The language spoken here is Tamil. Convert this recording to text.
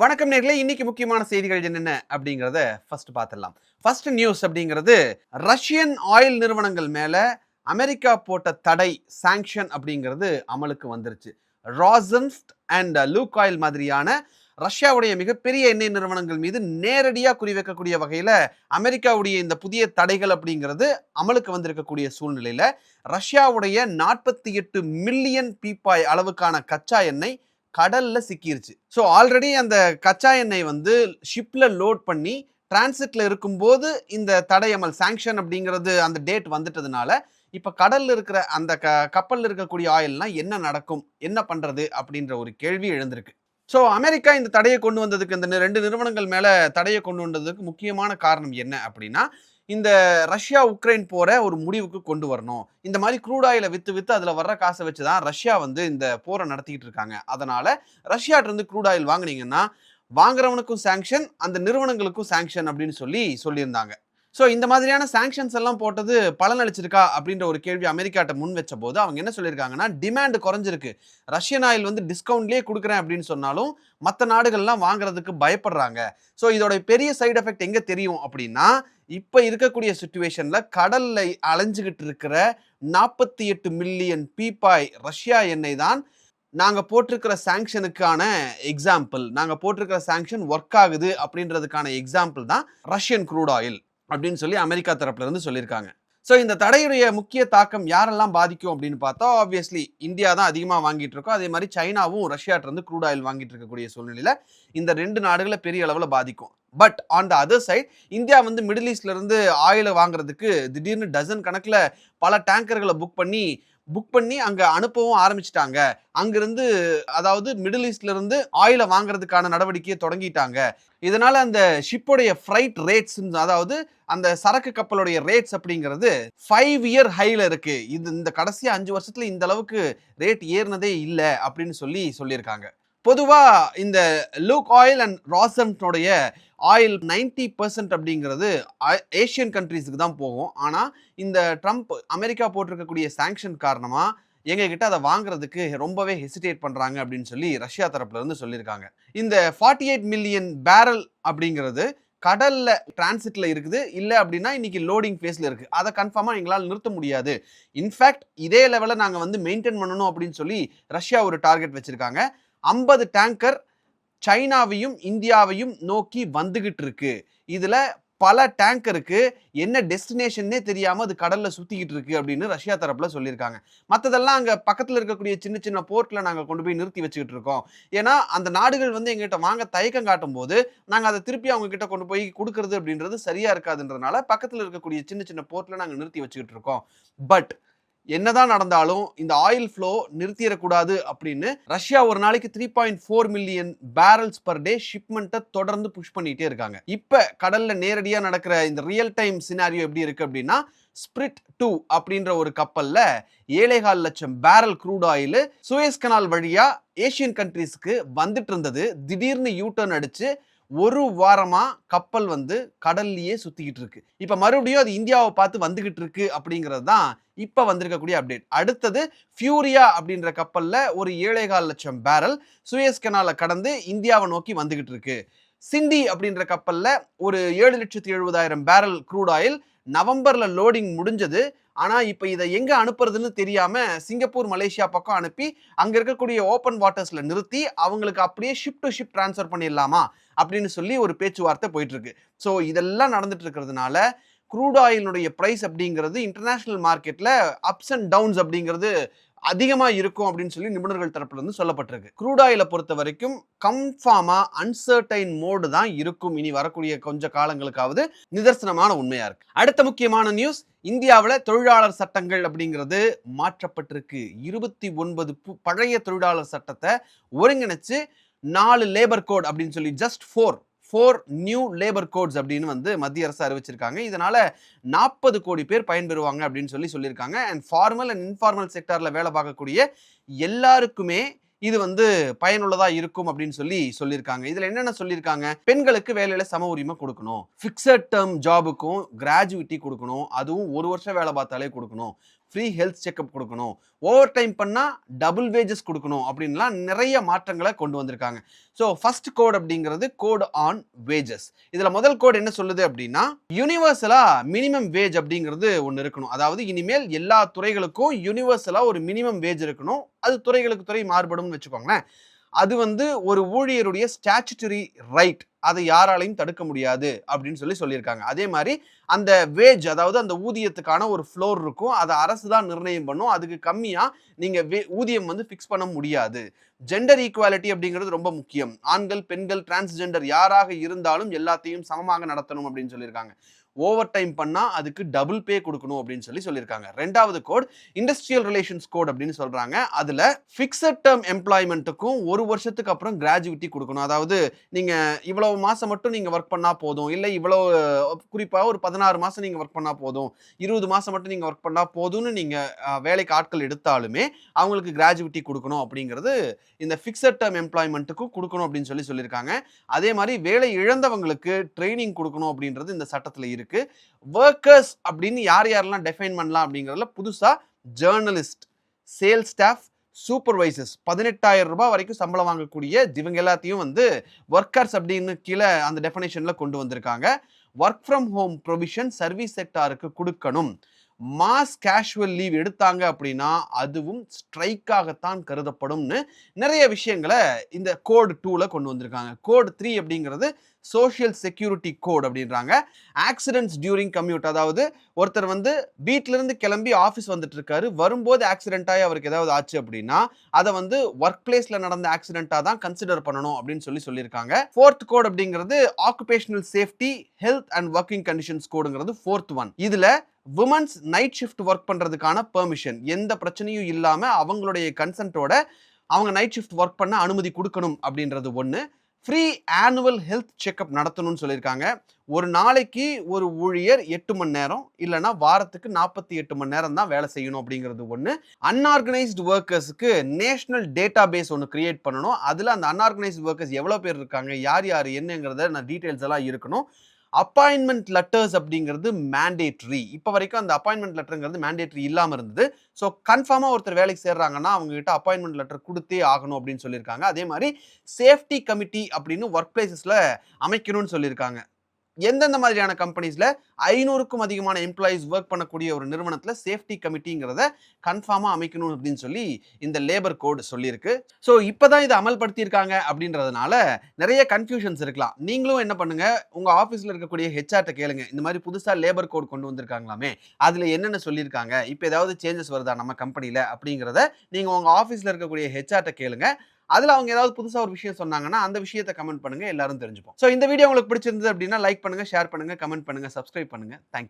வணக்கம் நேர்களே, இன்னைக்கு முக்கியமான செய்திகள் என்னென்ன அப்படிங்கறத ஃபர்ஸ்ட் பார்த்துடலாம். ஃபர்ஸ்ட் நியூஸ் அப்படிங்கிறது ரஷ்யன் ஆயில் நிறுவனங்கள் மேல அமெரிக்கா போட்ட தடை சாங்ஷன் அப்படிங்கிறது அமலுக்கு வந்துருச்சு. ராசன்ஸ்ட் அண்ட் லூக் ஆயில் மாதிரியான ரஷ்யாவுடைய மிகப்பெரிய எண்ணெய் நிறுவனங்கள் மீது நேரடியா குறிவைக்கக்கூடிய வகையில அமெரிக்காவுடைய இந்த புதிய தடைகள் அப்படிங்கிறது அமலுக்கு வந்திருக்கக்கூடிய சூழ்நிலையில ரஷ்யாவுடைய 48 மில்லியன் பீப்பாய் அளவுக்கான கச்சா எண்ணெய் கடல்ல சிக்கிருச்சு. ஸோ ஆல்ரெடி அந்த கச்சா எண்ணெய் வந்து ஷிப்ல லோட் பண்ணி டிரான்சிட்ல இருக்கும்போது இந்த தடையமல் சாங்ஷன் அப்படிங்கிறது அந்த டேட் வந்துட்டதுனால இப்ப கடல்ல இருக்கிற அந்த கப்பல்ல இருக்கக்கூடிய ஆயில்லாம் என்ன நடக்கும், என்ன பண்றது அப்படின்ற ஒரு கேள்வி எழுந்திருக்கு. ஸோ அமெரிக்கா இந்த தடையை கொண்டு வந்ததுக்கு, இந்த 2 நிறுவனங்கள் மேல தடையை கொண்டு வந்ததுக்கு முக்கியமான காரணம் என்ன அப்படின்னா, இந்த ரஷ்யா உக்ரைன் போற ஒரு முடிவுக்கு கொண்டு வரணும். இந்த மாதிரி க்ரூட் ஆயில வித்து அதுல வர்ற காசை வச்சுதான் ரஷ்யா வந்து இந்த போரை நடத்திட்டு இருக்காங்க. அதனால ரஷ்யாட்ட இருந்து க்ரூட் ஆயில் வாங்குனீங்கன்னா வாங்குறவனுக்கும் சாங்ஷன், அந்த நிறுவனங்களுக்கும் சாங்ஷன் அப்படின்னு சொல்லியிருந்தாங்க. ஸோ இந்த மாதிரியான சாங்ஷன்ஸ் எல்லாம் போட்டது பலன் அளிச்சிருக்கா அப்படின்ற ஒரு கேள்வி அமெரிக்காட்ட முன் வச்ச போது அவங்க என்ன சொல்லியிருக்காங்கன்னா, டிமாண்ட் குறைஞ்சிருக்கு, ரஷ்யன் ஆயில் வந்து டிஸ்கவுண்ட்லேயே கொடுக்குறேன் அப்படின்னு சொன்னாலும் மற்ற நாடுகள்லாம் வாங்குறதுக்கு பயப்படுறாங்க. ஸோ இதோட பெரிய சைடு எஃபெக்ட் எங்க தெரியும் அப்படின்னா, இப்ப இருக்கக்கூடிய சிச்சுவேஷன்ல கடல்ல அலைஞ்சுகிட்டு இருக்கிற 48 மில்லியன் பீப்பாய் ரஷ்யா எண்ணெய் தான் நாங்க போட்டிருக்கிற சாங்ஷனுக்கான எக்ஸாம்பிள். நாங்க போட்டிருக்கிற சாங்ஷன் ஒர்க் ஆகுது அப்படின்றதுக்கான எக்ஸாம்பிள் தான் ரஷ்யன் க்ரூட் ஆயில் அப்படின்னு சொல்லி அமெரிக்கா தரப்புல இருந்து சொல்லியிருக்காங்க. ஸோ இந்த தடையுடைய முக்கிய தாக்கம் யாரெல்லாம் பாதிக்கும் அப்படின்னு பார்த்தா, ஆப்வியஸ்லி இந்தியா தான் அதிகமாக வாங்கிட்டு இருக்கோம். அதே மாதிரி சைனாவும் ரஷ்யாட்ட இருந்து க்ரூட் ஆயில் வாங்கிட்டு இருக்கக்கூடிய சூழ்நிலையில இந்த 2 நாடுகளை பெரிய அளவில் பாதிக்கும். But on the other side, India வந்து மிடில் ஈஸ்ட்ல இருந்து ஆயிலை வாங்குறதுக்கு திடீர்னு டசன் கணக்கில் பல டேங்கர்களை புக் பண்ணி அங்க அனுப்பவும் ஆரம்பிச்சிட்டாங்க. அங்கிருந்து, அதாவது மிடில் ஈஸ்ட்ல இருந்து ஆயிலை வாங்குறதுக்கான நடவடிக்கையை தொடங்கிட்டாங்க. இதனால அந்த ஷிப்போடைய ஃப்ரைட் ரேட்ஸ், அதாவது அந்த சரக்கு கப்பலுடைய ரேட்ஸ் அப்படிங்கிறது 5 இயர் ஹைல இருக்கு. இந்த கடைசி 5 வருஷத்துல இந்த அளவுக்கு ரேட் ஏறினதே இல்லை அப்படின்னு சொல்லியிருக்காங்க. பொதுவா இந்த லூக் ஆயில் அண்ட் ராசன்ஸ்டோடைய ஆயில் 90% அப்படிங்கிறது ஏஷியன் கண்ட்ரீஸுக்கு தான் போகும். ஆனால் இந்த ட்ரம்ப் அமெரிக்கா போட்டிருக்கக்கூடிய சாங்ஷன் காரணமா எங்ககிட்ட அதை வாங்குறதுக்கு ரொம்பவே ஹெசிடேட் பண்றாங்க அப்படின்னு சொல்லி ரஷ்யா தரப்புல இருந்து சொல்லியிருக்காங்க. இந்த 48 மில்லியன் பேரல் அப்படிங்கிறது கடல்ல டிரான்சிட்ல இருக்குது, இல்லை அப்படின்னா இன்னைக்கு லோடிங் ஃபேஸ்ல இருக்கு. அதை கன்ஃபார்மா எங்களால் நிறுத்த முடியாது. இன்ஃபேக்ட் இதே லெவலில் நாங்கள் வந்து மெயின்டைன் பண்ணணும் அப்படின்னு சொல்லி ரஷ்யா ஒரு டார்கெட் வச்சிருக்காங்க. 50 டேங்கர் சைனாவையும் இந்தியாவையும் நோக்கி வந்துகிட்டு இருக்கு. இதுல பல டேங்கருக்கு என்ன டெஸ்டினேஷன்னே தெரியாம அது கடல்ல சுத்திக்கிட்டு இருக்கு அப்படின்னு ரஷ்யா தரப்புல சொல்லியிருக்காங்க. மற்றதெல்லாம் அங்க பக்கத்துல இருக்கக்கூடிய சின்ன சின்ன போர்ட்ல நாங்க கொண்டு போய் நிறுத்தி வச்சுக்கிட்டு இருக்கோம். ஏன்னா அந்த நாடுகள் வந்து எங்ககிட்ட வாங்க தயக்கம் காட்டும் போது நாங்க அதை திருப்பி அவங்க கிட்ட கொண்டு போய் கொடுக்கறது அப்படின்றது சரியா இருக்காதுன்றதுனால பக்கத்துல இருக்கக்கூடிய சின்ன சின்ன போர்ட்ல நாங்க நிறுத்தி வச்சுக்கிட்டு இருக்கோம். பட் என்னதான் நடந்தாலும் இந்த ஆயில் ஃப்ளோ நிறுத்திடக்கூடாது அப்படின்னு ரஷ்யா ஒரு நாளைக்கு 3.4 மில்லியன் பேரல்ஸ் பர் டே ஷிப்மெண்ட்டை தொடர்ந்து புஷ் பண்ணிட்டே இருக்காங்க. இப்ப கடல்ல நேரடியா நடக்கிற இந்த ரியல் டைம் சினாரியோ எப்படி இருக்கு அப்படின்னா, ஸ்பிரிட் 2 அப்படின்ற ஒரு கப்பல்ல 7.25 லட்சம் barrel crude oil Suez canal வழியா ஏசியன் கண்ட்ரீஸ்க்கு வந்துட்டு இருந்தது. திடீர்னு யூ டர்ன் அடிச்சு ஒரு வாரமா கப்பல் வந்து கடல்லையே சுத்திக்கிட்டு இருக்கு. இப்ப மறுபடியும் அது இந்தியாவை பார்த்து வந்துகிட்டு இருக்கு அப்படிங்கிறது தான் இப்ப வந்திருக்கக்கூடிய அப்டேட். அடுத்தது ஃபியூரியா அப்படின்ற கப்பல்ல ஒரு 7.25 லட்சம் பேரல் சுயஸ் கனாலை கடந்து இந்தியாவை நோக்கி வந்துகிட்டு இருக்கு. சிண்டி அப்படின்ற கப்பல்ல ஒரு 7,70,000 பேரல் க்ரூட் ஆயில் நவம்பர்ல லோடிங் முடிஞ்சது. ஆனா இப்ப இதை எங்க அனுப்புறதுன்னு தெரியாம சிங்கப்பூர் மலேசியா பக்கம் அனுப்பி அங்க இருக்கக்கூடிய ஓப்பன் வாட்டர்ஸ்ல நிறுத்தி அவங்களுக்கு அப்படியே ஷிப் டு ஷிப் டிரான்ஸ்ஃபர் பண்ணிடலாமா அப்படின்னு சொல்லி ஒரு பேச்சுவார்த்தை போயிட்டு இருக்கு. ஸோ இதெல்லாம் நடந்துட்டு இருக்கிறதுனால க்ரூட் ஆயிலுடைய பிரைஸ் அப்படிங்கிறது இன்டர்நேஷனல் மார்க்கெட்ல அப்ஸ் அண்ட் டவுன்ஸ் அப்படிங்கிறது அதிகமா இருக்கும் அப்படின்னு சொல்லி நிபுணர்கள் தரப்புல இருந்து சொல்லப்பட்டிருக்கு. க்ரூட் ஆயிலை பொறுத்த வரைக்கும் கன்ஃபார்மா அன்சர்டைன் மோடு தான் இருக்கும் இனி வரக்கூடிய கொஞ்ச காலங்களுக்காவது, நிதர்சனமான உண்மையா இருக்கு. அடுத்த முக்கியமான நியூஸ், இந்தியாவில் தொழிலாளர் சட்டங்கள் அப்படிங்கிறது மாற்றப்பட்டிருக்கு. 29 பழைய தொழிலாளர் சட்டத்தை ஒருங்கிணைச்சு 4 லேபர் கோட் அப்படின்னு சொல்லி ஜஸ்ட் 4 நியூ லேபர் கோட்ஸ் அப்படின்னு வந்து மத்திய அரசு அறிவிச்சிருக்காங்க. இதனால 40 கோடி பேர் பயன்பெறுவாங்க அப்படின்னு சொல்லியிருக்காங்க. அண்ட் ஃபார்மல் அண்ட் இன்ஃபார்மல் செக்டார்ல வேலை பார்க்கக்கூடிய எல்லாருக்குமே இது வந்து பயனுள்ளதா இருக்கும் அப்படின்னு சொல்லியிருக்காங்க. இதுல என்னென்ன சொல்லியிருக்காங்க, பெண்களுக்கு வேலையில சம உரிமை கொடுக்கணும், பிக்சட் டேர்ம் ஜாபுக்கும் கிராஜுவிட்டி கொடுக்கணும், அதுவும் 1 வருஷம் வேலை பார்த்தாலே கொடுக்கணும், ஃப்ரீ ஹெல்த் செக்அப் கொடுக்கணும், ஓவர் டைம் பண்ணால் டபுள் வேஜஸ் கொடுக்கணும் அப்படின்லாம் நிறைய மாற்றங்களை கொண்டு வந்திருக்காங்க. ஸோ ஃபர்ஸ்ட் கோட் அப்படிங்கிறது கோட் ஆன் வேஜஸ். இதில் முதல் கோட் என்ன சொல்லுது அப்படின்னா, யூனிவர்சலாக மினிமம் வேஜ் அப்படிங்கிறது ஒன்று இருக்கணும். அதாவது இனிமேல் எல்லா துறைகளுக்கும் யூனிவர்சலாக ஒரு மினிமம் வேஜ் இருக்கணும். அது துறைகளுக்கு துறை மாறுபடும்னு வச்சுக்கோங்களேன். அது ஒரு ஊழியருடைய ஸ்டாச்சுட்டரி ரைட், அதை யாராலையும் தடுக்க முடியாது அப்படின்னு சொல்லியிருக்காங்க. அதே மாதிரி அந்த வேஜ், அதாவது அந்த ஊதியத்துக்கான ஒரு ஃப்ளோர் இருக்கும், அதை அரசு தான் நிர்ணயம் பண்ணும். அதுக்கு கம்மியா நீங்க ஊதியம் ஃபிக்ஸ் பண்ண முடியாது. ஜெண்டர் ஈக்குவாலிட்டி அப்படிங்கிறது ரொம்ப முக்கியம். ஆண்கள், பெண்கள், டிரான்ஸ்ஜெண்டர் யாராக இருந்தாலும் எல்லாத்தையும் சமமாக நடத்தணும் அப்படின்னு சொல்லியிருக்காங்க. ஓவர் டைம் பண்ணா அதுக்கு டபுள் பே கொடுக்கணும் அப்படின்னு சொல்லியிருக்காங்க. ரெண்டாவது கோட் இண்டஸ்ட்ரியல் ரிலேஷன்ஸ் கோட் அப்படின்னு சொல்றாங்க. அதுல ஃபிக்ஸட் டேர்ம் எம்ப்ளாய்மெண்ட்டுக்கும் ஒரு வருஷத்துக்கு அப்புறம் கிராஜுவிட்டி கொடுக்கணும். அதாவது நீங்க இவ்வளவு மாசம் மட்டும் நீங்க ஒர்க் பண்ணா போதும், இல்லை இவ்வளவு குறிப்பா ஒரு 16 மாசம் நீங்க ஒர்க் பண்ணா போதும், 20 மாசம் மட்டும் நீங்க ஒர்க் பண்ணா போதும்னு நீங்க வேலைக்கு ஆட்கள் எடுத்தாலுமே அவங்களுக்கு கிராஜுவிட்டி கொடுக்கணும் அப்படிங்கிறது இந்த ஃபிக்ஸட் டேர்ம் எம்ப்ளாய்மெண்ட்டுக்கும் கொடுக்கணும் அப்படின்னு சொல்லியிருக்காங்க. அதே மாதிரி வேலை இழந்தவங்களுக்கு ட்ரைனிங் கொடுக்கணும் அப்படின்றது இந்த சட்டத்தில் இருக்கு. ஒர்க்கர்ஸ் அப்படின்னு யார் யாரெல்லாம் டிஃபைன் பண்ணலாம் அப்படிங்கிறதுல புதுசா ஜேர்னலிஸ்ட், சேல்ஸ் ஸ்டாஃப், சூப்பர்வைசர்ஸ் 18,000 ரூபாய் வரைக்கும் சம்பளம் வாங்கக்கூடிய இவங்க எல்லாத்தையும் ஒர்க்கர்ஸ் அப்படின்னு கீழே அந்த டெஃபினேஷன்ல கொண்டு வந்திருக்காங்க. Work from home provision service செக்டாருக்கு கொடுக்கணும். மாஸ் கேஷுவல் லீவ் எடுத்தாங்க அப்படின்னா அதுவும் ஸ்ட்ரைக்காகத்தான் கருதப்படும்னு நிறைய விஷயங்களை இந்த கோட் 2ல கொண்டு வந்திருக்காங்க. கோட் 3 அப்படிங்கிறது சோஷியல் செக்யூரிட்டி கோட் அப்படின்றாங்க. ஆக்சிடென்ட்ஸ் டியூரிங் கம்யூட், அதாவது ஒருத்தர் வீட்டில இருந்து கிளம்பி ஆஃபீஸ் வந்துட்டு இருக்காரு, வரும்போது ஆக்சிடென்ட் ஆகி அவருக்கு ஏதாவது ஆச்சு அப்படின்னா அதை ஒர்க் பிளேஸ்ல நடந்த ஆக்சிடென்ட்டா தான் கன்சிடர் பண்ணணும் அப்படின்னு சொல்லியிருக்காங்க. ஃபோர்த் கோட் அப்படிங்கிறது occupational safety, health and working conditions கோடுங்கிறது ஃபோர்த் ஒன். இதுல விமன்ஸ் நைட் ஷிஃப்ட் ஒர்க் பண்றதுக்கான பெர்மிஷன், எந்த பிரச்சனையும் இல்லாம அவங்களுடைய கன்சென்ட்டோட அவங்க நைட் ஷிஃப்ட் ஒர்க் பண்ண அனுமதி கொடுக்கணும் அப்படின்றது ஒன்று. ஃப்ரீ ஆனுவல் ஹெல்த் செக்அப் நடத்தணும்னு சொல்லியிருக்காங்க. ஒரு நாளைக்கு ஒரு ஊழியர் 8 மணி நேரம் இல்லைன்னா வாரத்துக்கு 48 மணி நேரம் தான் வேலை செய்யணும் அப்படிங்கிறது ஒன்று. அன்ஆர்கனைஸ்டு ஒர்க்கர்ஸுக்கு நேஷனல் டேட்டா பேஸ் ஒன்று கிரியேட் பண்ணணும். அதில் அந்த அன்ஆர்கனைஸ்டு ஒர்க்கர்ஸ் எவ்வளோ பேர் இருக்காங்க, யார் யார் என்னங்கிறத டீட்டெயில்ஸ் எல்லாம் இருக்கணும். அப்பாயின்மெண்ட் லெட்டர்ஸ் அப்படிங்கிறது மேண்டேட்ரி. இப்போ வரைக்கும் அந்த அப்பாயின்மெண்ட் லெட்டருங்கிறது மேண்டேட்ரி இல்லாமல் இருந்தது. ஸோ கன்ஃபார்மாக ஒருத்தர் வேலைக்கு சேர்றாங்கன்னா அவங்க கிட்ட அப்பாயின்மெண்ட் லெட்டர் கொடுத்தே ஆகணும் அப்படின்னு சொல்லியிருக்காங்க. அதே மாதிரி சேஃப்டி கமிட்டி அப்படின்னு ஒர்க் பிளேசஸில் அமைக்கணும்னு சொல்லியிருக்காங்க. எந்தெந்த மாதிரியான கம்பெனிஸ்ல 500க்கும் அதிகமான எம்ப்ளாயிஸ் ஒர்க் பண்ணக்கூடிய ஒரு நிறுவனத்துல சேஃப்டி கமிட்டிங்கிறத கன்ஃபார்மா அமைக்கணும் அப்படின்னு இந்த லேபர் கோட் சொல்லியிருக்கு. ஸோ இப்பதான் இதை அமல்படுத்தியிருக்காங்க அப்படின்றதுனால நிறைய கன்ஃபியூஷன்ஸ் இருக்கலாம். நீங்களும் என்ன பண்ணுங்க, உங்க ஆஃபீஸ்ல இருக்கக்கூடிய ஹெச்ஆர்ட்ட கேளுங்க, இந்த மாதிரி புதுசா லேபர் கோட் கொண்டு வந்திருக்காங்களாமே, அதுல என்னென்ன சொல்லியிருக்காங்க, இப்போ ஏதாவது சேஞ்சஸ் வருதா நம்ம கம்பெனில அப்படிங்கிறத நீங்க உங்க ஆஃபீஸ்ல இருக்கக்கூடிய ஹெச்ஆர்ட்ட கேளுங்க. அதுல அவங்க ஏதாவது புதுசா ஒரு விஷயம் சொன்னாங்கன்னா அந்த விஷயத்தை கமெண்ட் பண்ணுங்க, எல்லாரும் தெரிஞ்சுப்போம். ஸோ இந்த வீடியோ உங்களுக்கு பிடிச்சிருந்தது அப்படின்னா லைக் பண்ணுங்க, ஷேர் பண்ணுங்க, கமெண்ட் பண்ணுங்க, சப்ஸ்கிரைப் பண்ணுங்க. தேங்க்யூ.